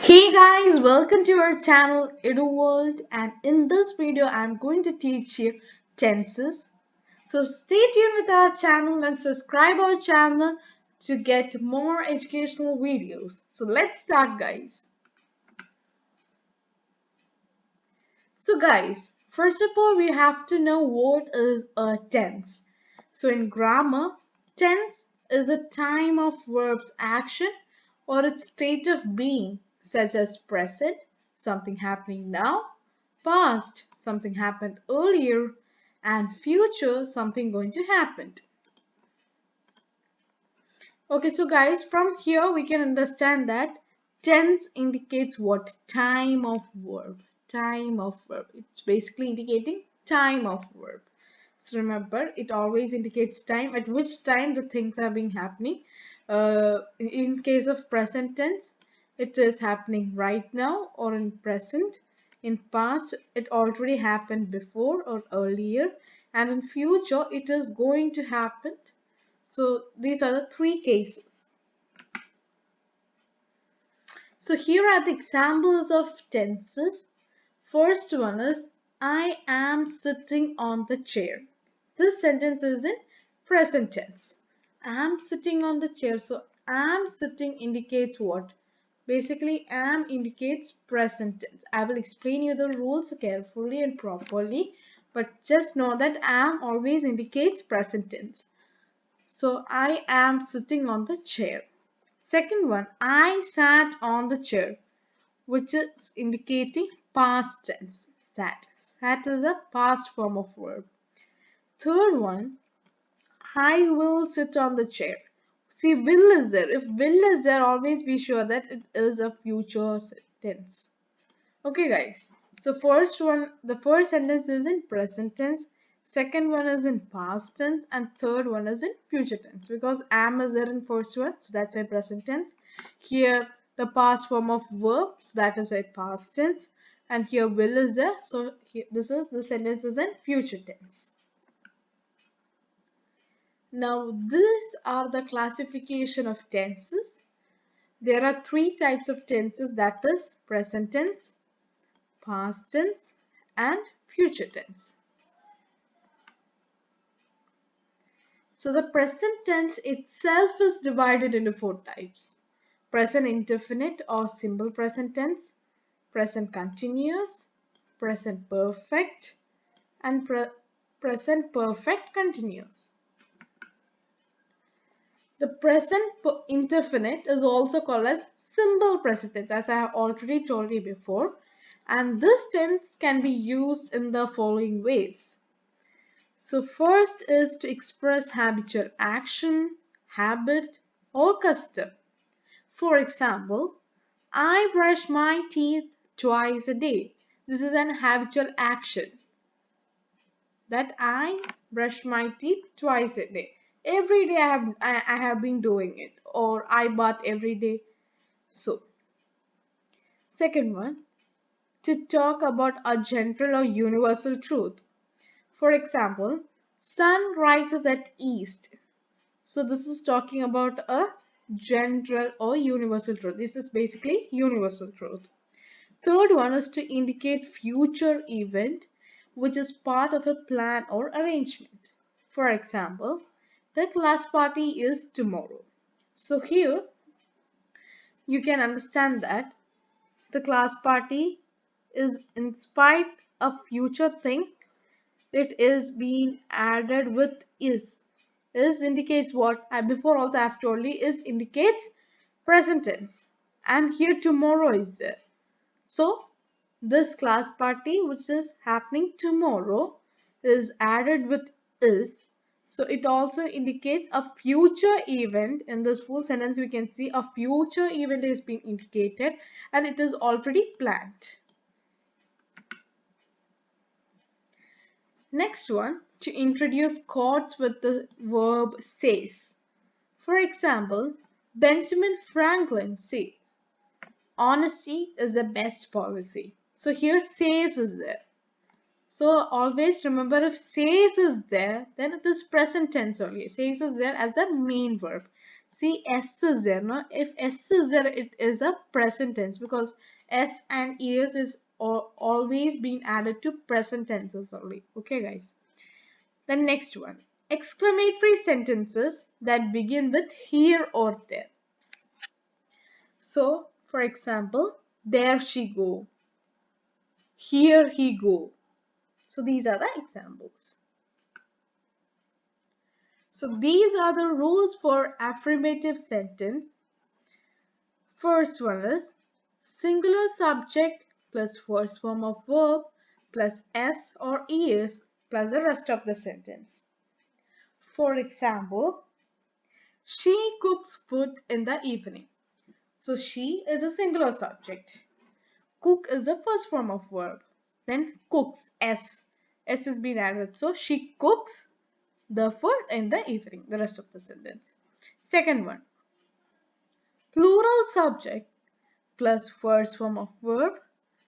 Hey guys, welcome to our channel Edu World, and in this video I'm going to teach you tenses. So stay tuned with our channel and subscribe our channel to get more educational videos. So let's start guys. So guys, first of all we have to know what is a tense. So in grammar, tense is a time of verb's action or its state of being, such as present, something happening now, past, something happened earlier, and future, something going to happen. Okay, so guys, from here we can understand that tense indicates what? Time of verb. Time of verb. It's basically indicating time of verb. So remember, it always indicates time, at which time the things are being happening. In case of present tense, it is happening right now or in present. In past, it already happened before or earlier, and in future, it is going to happen. So these are the three cases. So here are the examples of tenses. First one is I am sitting on the chair. This sentence is in present tense. I am sitting on the chair. So am sitting indicates what? Basically am indicates present tense. I will explain you the rules carefully and properly, but just know that am always indicates present tense. So I am sitting on the chair. Second one, I sat on the chair, which is indicating past tense. Sat. Sat is a past form of verb. Third one, I will sit on the chair. See, will is there. If will is there, always be sure that it is a future tense. Okay, guys. So first one, the first sentence is in present tense. Second one is in past tense, and third one is in future tense, because am is there in first one, so that's a present tense. Here the past form of verb, so that is a past tense, and here will is there, so here, the sentence is in future tense. Now these are the classification of tenses. There are three types of tenses, that is present tense, past tense, and future tense. So the present tense itself is divided into four types: present indefinite or simple present tense, present continuous, present perfect, and present perfect continuous. The present indefinite is also called as simple present tense, as I have already told you before, and this tense can be used in the following ways. So first is to express habitual action, habit, or custom. For example, I brush my teeth twice a day. This is an habitual action, that I brush my teeth twice a day. Every day I have been doing it, or I bath every day. So, second one, to talk about a general or universal truth. For example, sun rises at east. So this is talking about a general or universal truth. This is basically universal truth. Third one is to indicate future event which is part of a plan or arrangement. For example, the class party is tomorrow. So here you can understand that the class party is in spite of future thing, it is being added with is. Is indicates what? Before also I have told you, is indicates present tense. And here tomorrow is there. So this class party which is happening tomorrow is added with is. So it also indicates a future event. In this full sentence we can see a future event is being indicated and it is already planned. Next one, to introduce chords with the verb says. For example, Benjamin Franklin says, honesty is the best policy. So here says is there. So always remember, if says is there, then it is present tense only. Says is there as the main verb. See, S is there. No? If S is there, it is a present tense because S and ES is always being added to present tenses only. Okay, guys. The next one. Exclamatory sentences that begin with here or there. So, for example, there she go. Here he go. So these are the examples. So these are the rules for affirmative sentence. First one is singular subject plus first form of verb plus s or is plus the rest of the sentence. For example, she cooks food in the evening. So she is a singular subject. Cook is the first form of verb. Then cooks, s. S is being added. So she cooks the food in the evening. The rest of the sentence. Second one, plural subject plus first form of verb,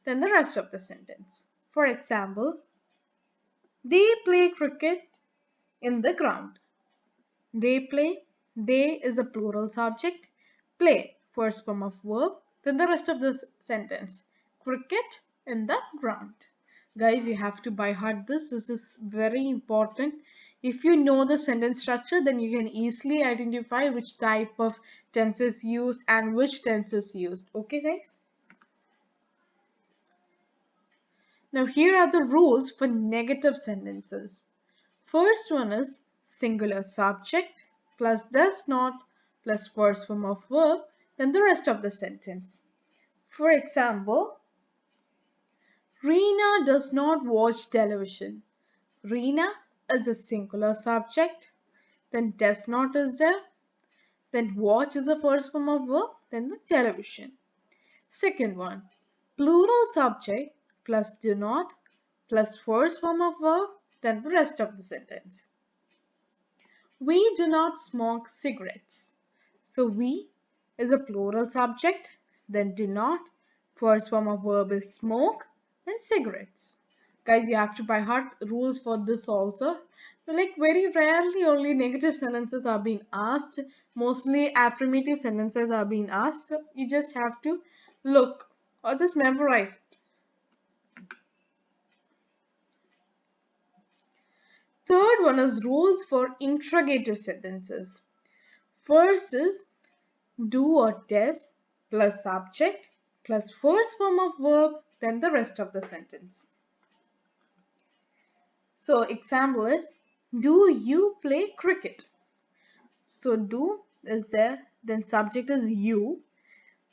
then the rest of the sentence. For example, they play cricket in the ground. They play, they is a plural subject, play, first form of verb, then the rest of the sentence. Cricket in the ground. Guys, you have to by heart this. This is very important. If you know the sentence structure, then you can easily identify which type of tense is used and which tense is used. Okay, guys? Now here are the rules for negative sentences. First one is singular subject plus does not plus first form of verb, then the rest of the sentence. For example, Reena does not watch television. Reena is a singular subject, then does not is there, then watch is the first form of verb, then the television. Second one, plural subject plus do not plus first form of verb, then the rest of the sentence. We do not smoke cigarettes. So we is a plural subject, then do not, first form of verb is smoke, then cigarettes. Guys, you have to by heart rules for this also. So like very rarely only negative sentences are being asked. Mostly affirmative sentences are being asked. So you just have to look or just memorize it. Third one is rules for interrogative sentences. First is do or does plus subject plus first form of verb, then the rest of the sentence. So example is, do you play cricket? So do is there, then subject is you,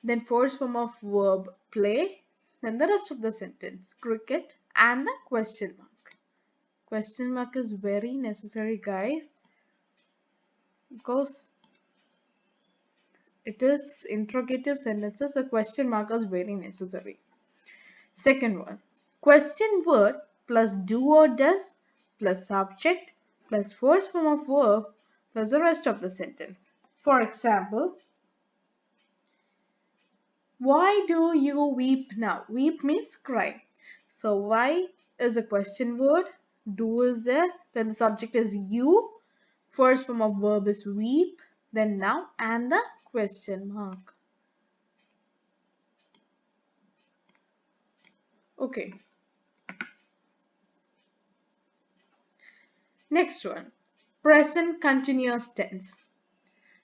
then first form of verb play, then the rest of the sentence cricket and the question mark. Question mark is very necessary, guys, because it is interrogative sentences. The question mark is very necessary. Second one, question word plus do or does plus subject plus first form of verb plus the rest of the sentence. For example, why do you weep now? Weep means cry. So why is a question word, do is there, then the subject is you, first form of verb is weep, then now and the question mark. Okay. Next one, present continuous tense.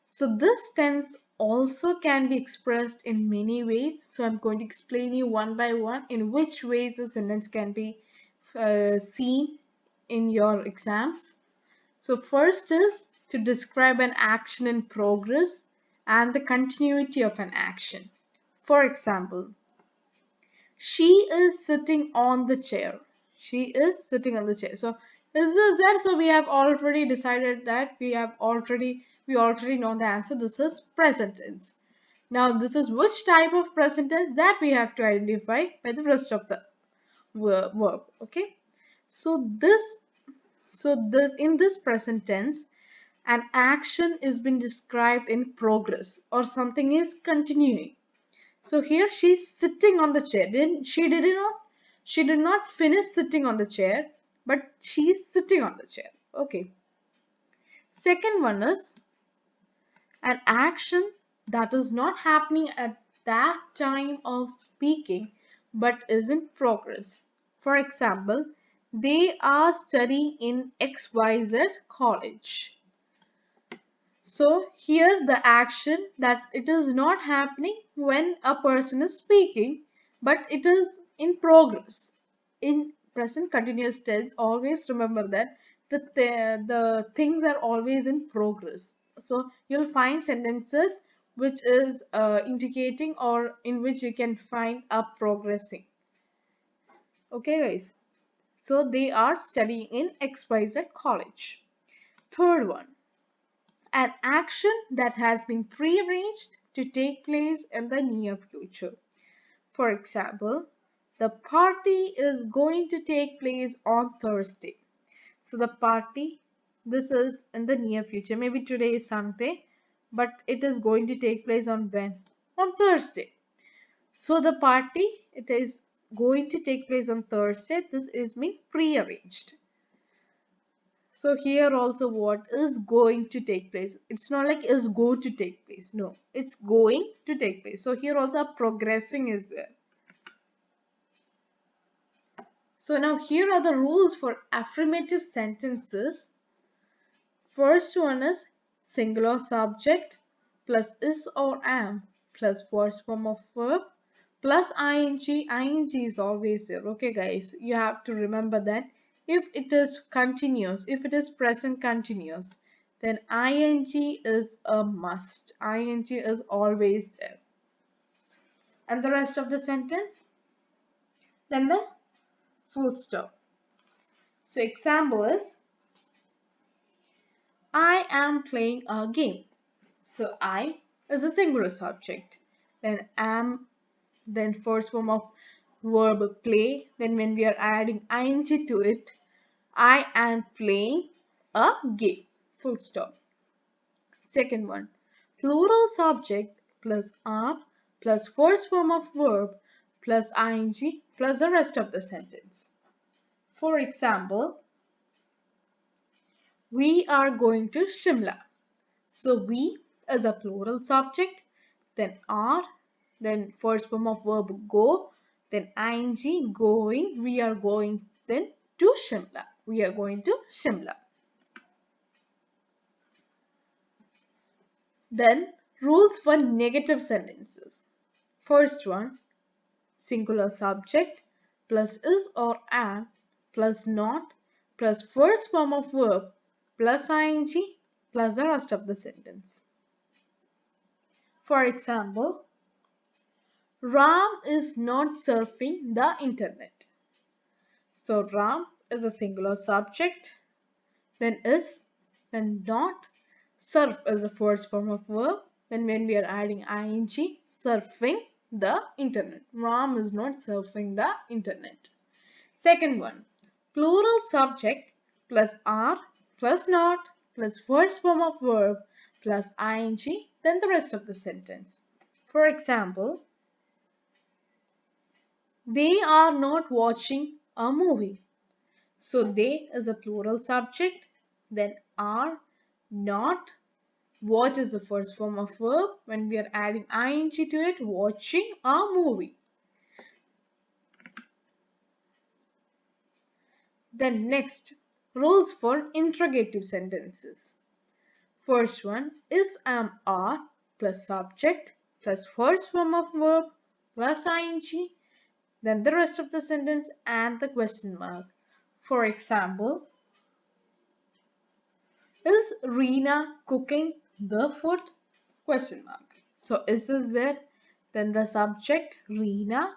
So this tense also can be expressed in many ways. So I'm going to explain you one by one in which ways the sentence can be seen in your exams. So first is to describe an action in progress and the continuity of an action. For example, she is sitting on the chair. She is sitting on the chair. So is this there? So we have already decided that we already know the answer. This is present tense. Now this is which type of present tense that we have to identify by the rest of the verb. Okay. So in this present tense, an action is being described in progress or something is continuing. So here she's sitting on the chair. She did not finish sitting on the chair, but she's sitting on the chair. Okay. Second one is An action that is not happening at that time of speaking but is in progress. For example, they are studying in XYZ college. So here the action that it is not happening when a person is speaking, but it is in progress. In present continuous tense, always remember that the things are always in progress. So you'll find sentences which is indicating or in which you can find a progressing. Okay guys. So they are studying in XYZ college. Third one, an action that has been prearranged to take place in the near future. For example, the party is going to take place on Thursday. So the party, this is in the near future. Maybe today is Sunday, but it is going to take place on when? On Thursday. So the party, it is going to take place on Thursday. This is being prearranged. So here also what is going to take place. It's not like is going to take place. No, it's going to take place. So here also a progressing is there. So now here are the rules for affirmative sentences. First one is singular subject plus is or am plus first form of verb plus ing. Ing is always there. Okay guys, you have to remember that if it is continuous, if it is present continuous, then ing is a must. Ing is always there. And the rest of the sentence, then the full stop. So example is I am playing a game. So I is a singular subject. Then am, then first form of verb play. Then when we are adding ing to it, I am playing a game. Full stop. Second one, plural subject plus are plus first form of verb plus ing plus the rest of the sentence. For example, we are going to Shimla. So we is a plural subject, then are, then first form of verb go, then ing going, we are going then to Shimla. We are going to Shimla. Then rules for negative sentences. First one, singular subject plus is or am plus not plus first form of verb plus ing plus the rest of the sentence. For example, Ram is not surfing the internet. So Ram is a singular subject, then is, then not. Surf is the first form of verb. Then when we are adding ing, surfing the internet. Ram is not surfing the internet. Second one, plural subject plus are plus not plus first form of verb plus ing, then the rest of the sentence. For example, they are not watching a movie. So they is a plural subject, then are, not, watch is the first form of verb. When we are adding ing to it, watching a movie. Then next, rules for interrogative sentences. First one is am are plus subject plus first form of verb plus ing, then the rest of the sentence and the question mark. For example, is Reena cooking the food? Question mark. So is there? Then the subject Reena,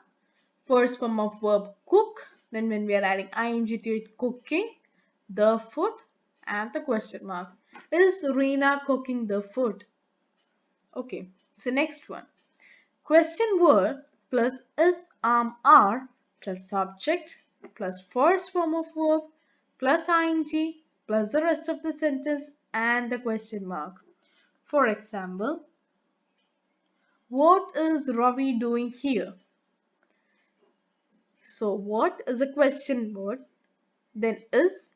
first form of verb cook. Then when we are adding ing to it, cooking the food and the question mark. Is Reena cooking the food? Okay. So next one. Question word plus is are plus subject plus first form of verb plus ing plus the rest of the sentence and the question mark. For example, what is Ravi doing here? So what is a question word? Then is,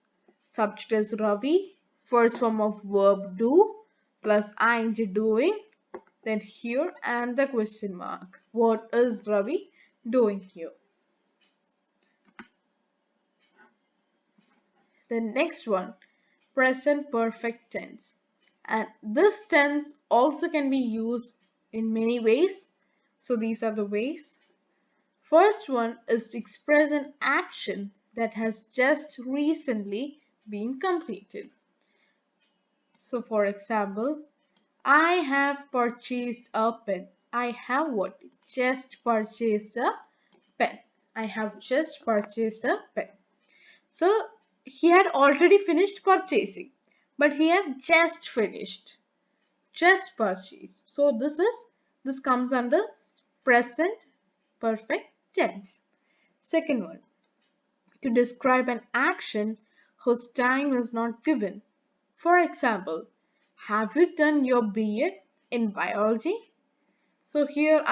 subject is Ravi, first form of verb do, plus ing doing, then here and the question mark. What is Ravi doing here? The next one, present perfect tense. And this tense also can be used in many ways. So these are the ways. First one is to express an action that has just recently been completed. So for example, I have purchased a pen. I have what? Just purchased a pen. I have just purchased a pen. So he had already finished purchasing, but he had just finished, just purchased. So this comes under present perfect tense. Second one, to describe an action whose time is not given. For example, have you done your B.Ed in biology? So here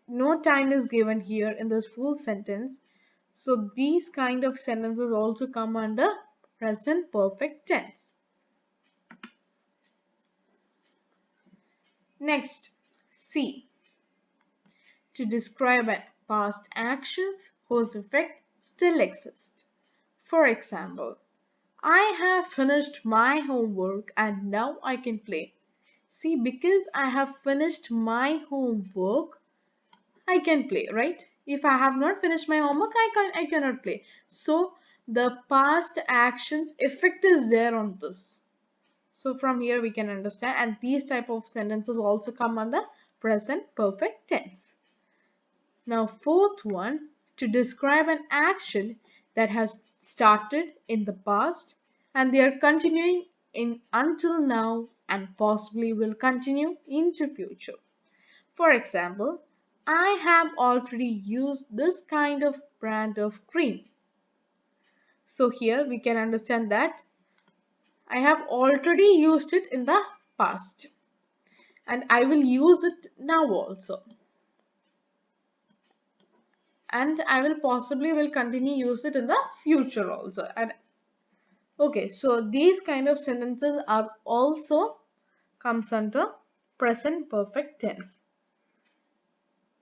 no time is given here in this full sentence. So these kind of sentences also come under present perfect tense. Next, C. To describe past actions whose effect still exists. For example, I have finished my homework and now I can play. See, because I have finished my homework, I can play, right? If I have not finished my homework, I cannot play. So the past actions effect is there on this. So from here we can understand, and these type of sentences also come under present perfect tense. Now fourth one, to describe an action that has started in the past and they are continuing in until now and possibly will continue into future. For example, I have already used this kind of brand of cream. So here we can understand that I have already used it in the past and I will use it now also. And I will possibly will continue use it in the future also. And okay, so these kind of sentences are also comes under present perfect tense.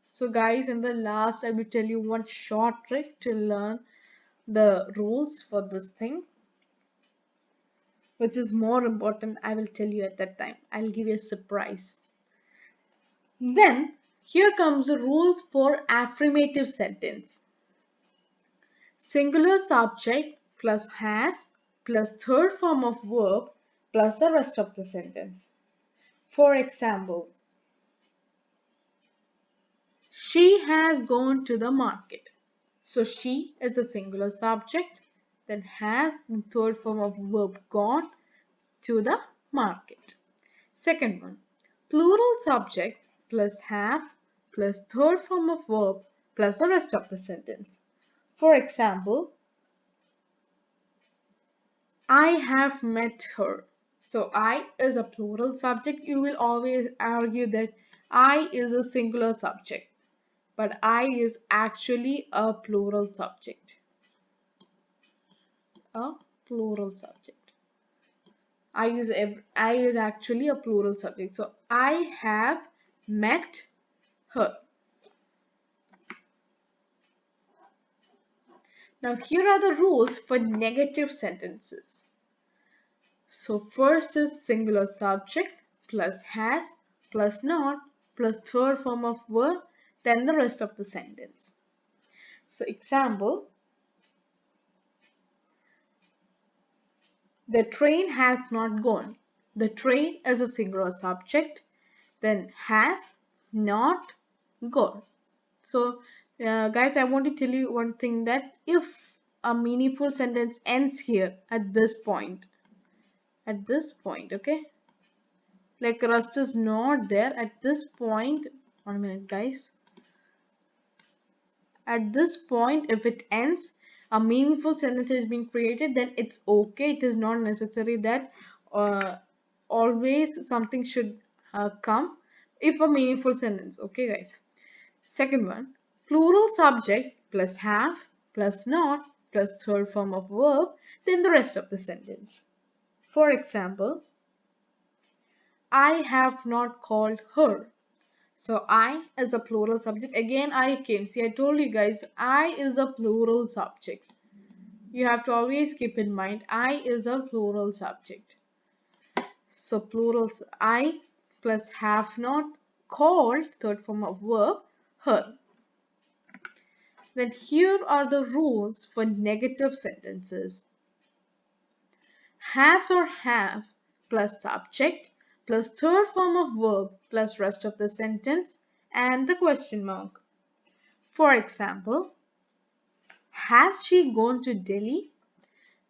So guys, in the last I will tell you one short trick to learn the rules for this thing, which is more important. I will tell you at that time. I'll give you a surprise. Then here comes the rules for affirmative sentence. Singular subject plus has plus third form of verb plus the rest of the sentence. For example, she has gone to the market. So she is a singular subject, then has the third form of verb gone to the market. Second one, plural subject plus have plus third form of verb plus the rest of the sentence. For example, I have met her. So I is a plural subject. You will always argue that I is a singular subject, but I is actually a plural subject. A plural subject. I is actually a plural subject. So I have met her. Now here are the rules for negative sentences. So first is singular subject plus has plus not plus third form of verb, then the rest of the sentence. So example, the train has not gone. The train is a singular subject, then has not gone. So guys, I want to tell you one thing, that if a meaningful sentence ends here at this point, okay, like rust is not there at this point. 1 minute guys. At this point, if it ends, a meaningful sentence has been created, then it's okay. It is not necessary that always something should come if a meaningful sentence. Okay guys. Second one, plural subject plus have plus not plus third form of verb, then the rest of the sentence. For example, I have not called her. So I is a plural subject. Again, I came. See, I told you guys, I is a plural subject. You have to always keep in mind, I is a plural subject. So plurals I plus have not called, third form of verb, her. Then here are the rules for negative sentences. Has or have plus subject plus third form of verb plus rest of the sentence and the question mark. For example, has she gone to Delhi?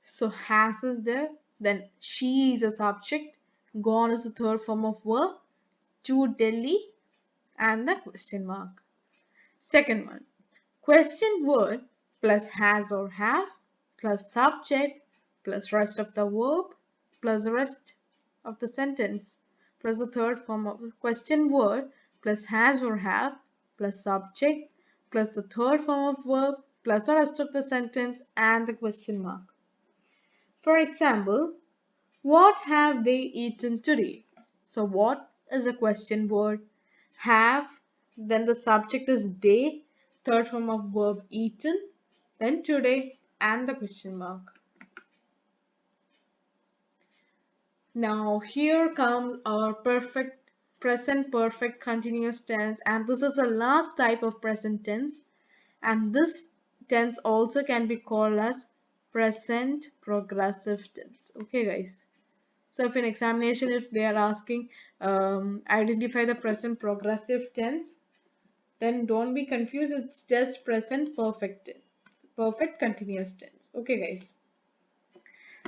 So has is there, then she is a subject, gone is the third form of verb, to Delhi and the question mark. Second one, question word plus has or have plus subject plus rest of the verb plus the rest of the sentence plus the third form of question word plus has or have plus subject plus the third form of verb plus the rest of the sentence and the question mark. For example, what have they eaten today? So what is a question word? Have, then the subject is they, third form of verb eaten, then today and the question mark. Now here comes our present perfect continuous tense, and this is the last type of present tense, and this tense also can be called as present progressive tense. Okay guys. So if in examination, if they are asking identify the present progressive tense, then don't be confused. It's just present perfect tense, perfect continuous tense. Okay, guys.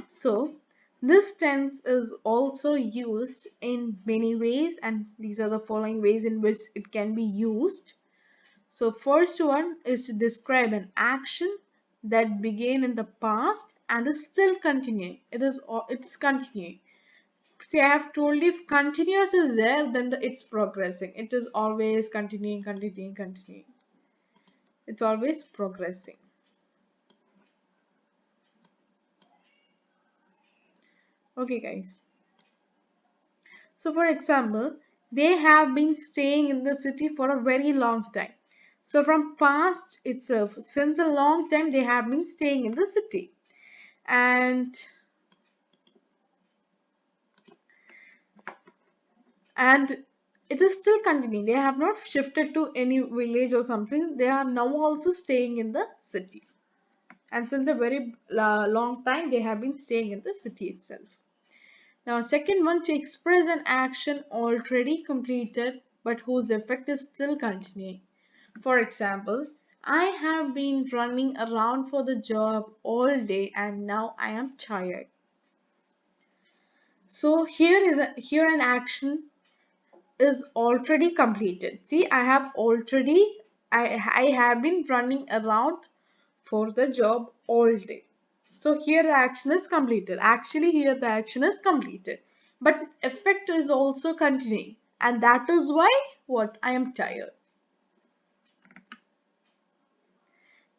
So this tense is also used in many ways, and these are the following ways in which it can be used. So first one is to describe an action that began in the past and is still continuing. It's continuing. See, I have told you if continuous is there, then it's progressing. It is always continuing, continuing, continuing. It's always progressing. Okay, guys. So, for example, they have been staying in the city for a very long time. So, from past itself, since a long time, they have been staying in the city. And it is still continuing. They have not shifted to any village or something. They are now also staying in the city. And since a very long time, they have been staying in the city itself. Now, second one, to express an action already completed but whose effect is still continuing. For example, I have been running around for the job all day and now I am tired. So here an action is already completed. See, I have been running around for the job all day. So here the action is completed. Actually, here the action is completed. But its effect is also continuing. And that is why what? I am tired.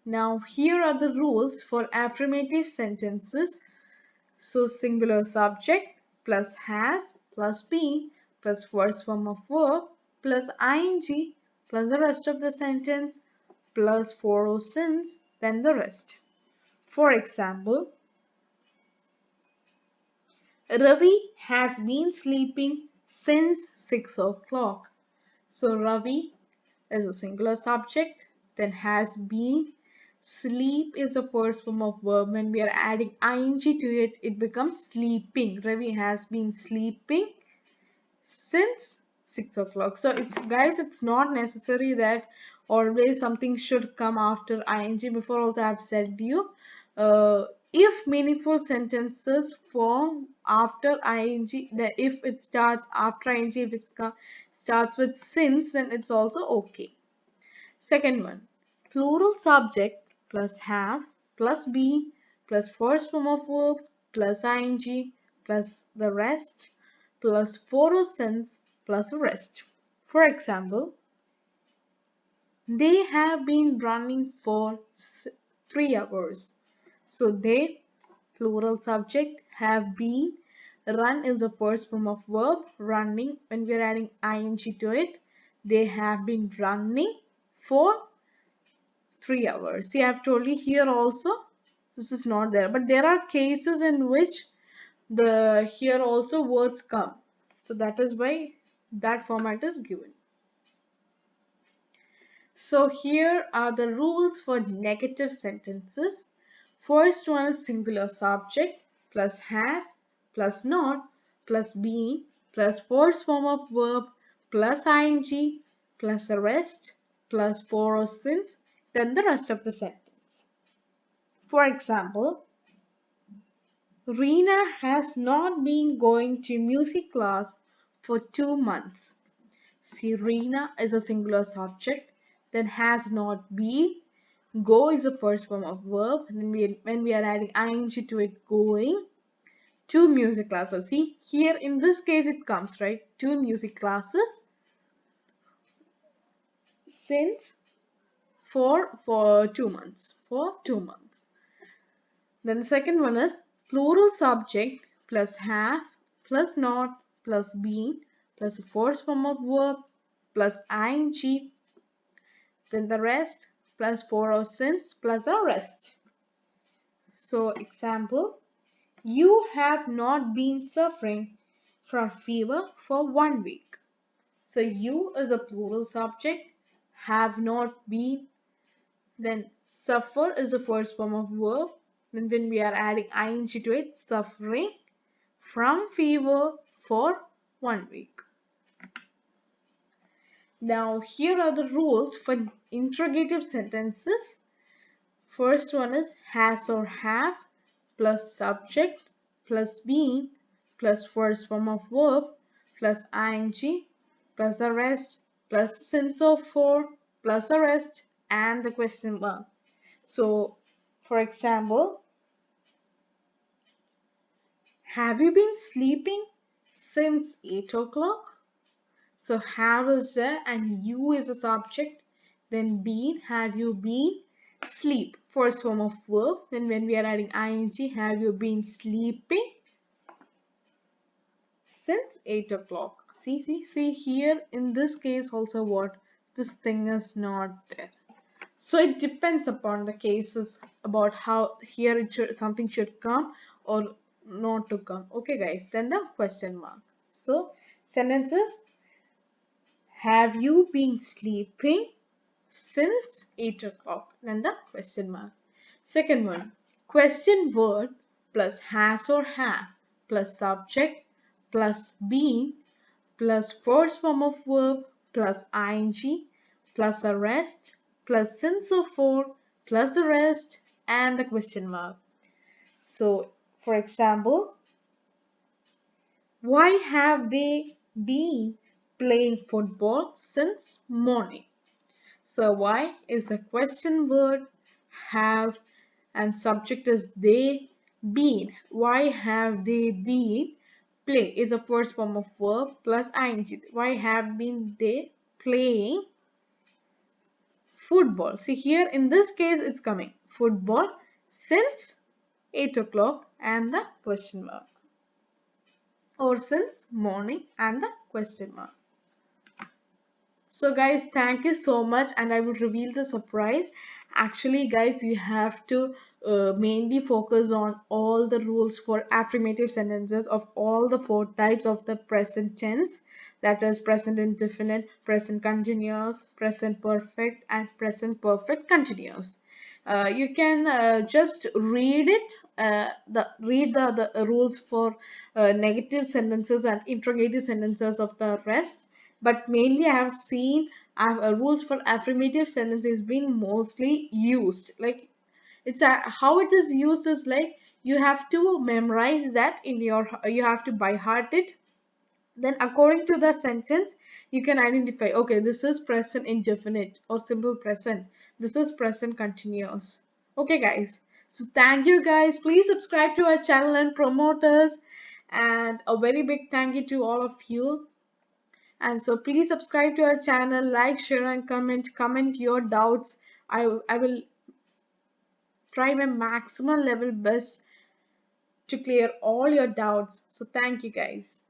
Now here are the rules for affirmative sentences. So singular subject plus has plus been plus first form of verb plus ing plus the rest of the sentence plus for or since, then the rest. For example, Ravi has been sleeping since 6 o'clock. So Ravi is a singular subject, then has been. Sleep is the first form of verb. When we are adding ing to it, it becomes sleeping. Ravi has been sleeping since 6 o'clock. So it's not necessary that always something should come after ing. Before also I have said to you, if meaningful sentences form after ing, that if it starts after ing, if it starts with since, then it's also okay. Second one, plural subject plus have plus be plus first form of verb plus ing plus the rest plus for or since plus rest. For example, they have been running for 3 hours. So they, plural subject, have been. Run is the first form of verb, running. When we are adding ing to it, they have been running for 3 hours. See, I have told you here also, this is not there. But there are cases in which the here also words come. So that is why that format is given. So here are the rules for negative sentences. First one is singular subject plus has plus not plus been plus first form of verb plus ing plus the rest plus for or since, then the rest of the sentence. For example, Reena has not been going to music class for 2 months. See, Reena is a singular subject, then has not been. Go is the first form of verb, and then when we are adding ing to it, going to music classes. See, here in this case it comes, right? To music classes since for 2 months. For 2 months. Then the second one is plural subject plus have plus not plus been plus the first form of verb plus ing, then the rest plus for or since plus the rest. So example, you have not been suffering from fever for 1 week. So you is a plural subject, have not been, then suffer is the first form of verb. Then when we are adding ing to it, suffering from fever for 1 week. Now here are the rules for interrogative sentences. First one is has or have plus subject plus been plus first form of verb plus ing plus the rest plus since or for plus the rest and the question mark. So, for example, have you been sleeping since 8 o'clock? So, have is there and you is a subject. Then been, have you been? Sleep, first form of verb. Then when we are adding ing, have you been sleeping since 8 o'clock? See here in this case also what? This thing is not there. So it depends upon the cases about how here something should come or not to come. Okay guys, then the question mark. So sentences, have you been sleeping since 8 o'clock? Then the question mark. Second one, question word plus has or have plus subject plus been plus first form of verb plus ing plus the rest plus since or for plus the rest and the question mark. So, for example, why have they been playing football since morning? So, why is a question word, have, and subject is they, been. Why have they been? Play is a first form of verb plus ing. Why have been they playing football? See here in this case it's coming football since 8 o'clock and the question mark, or since morning and the question mark. So guys, thank you so much, and I will reveal the surprise. Actually guys, you have to mainly focus on all the rules for affirmative sentences of all the 4 types of the present tense, that is present indefinite, present continuous, present perfect and present perfect continuous. You can just read it, the rules for negative sentences and interrogative sentences of the rest, but mainly I have seen rules for affirmative sentences being mostly used. Like it's how it is used is like you have to memorize that in your, you have to by heart it. Then according to the sentence, you can identify, okay, this is present indefinite or simple present. This is present continuous. Okay, guys. So thank you, guys. Please subscribe to our channel and promote us. And a very big thank you to all of you. And so please subscribe to our channel, like, share, and comment your doubts. I will try my maximum level best to clear all your doubts. So thank you guys.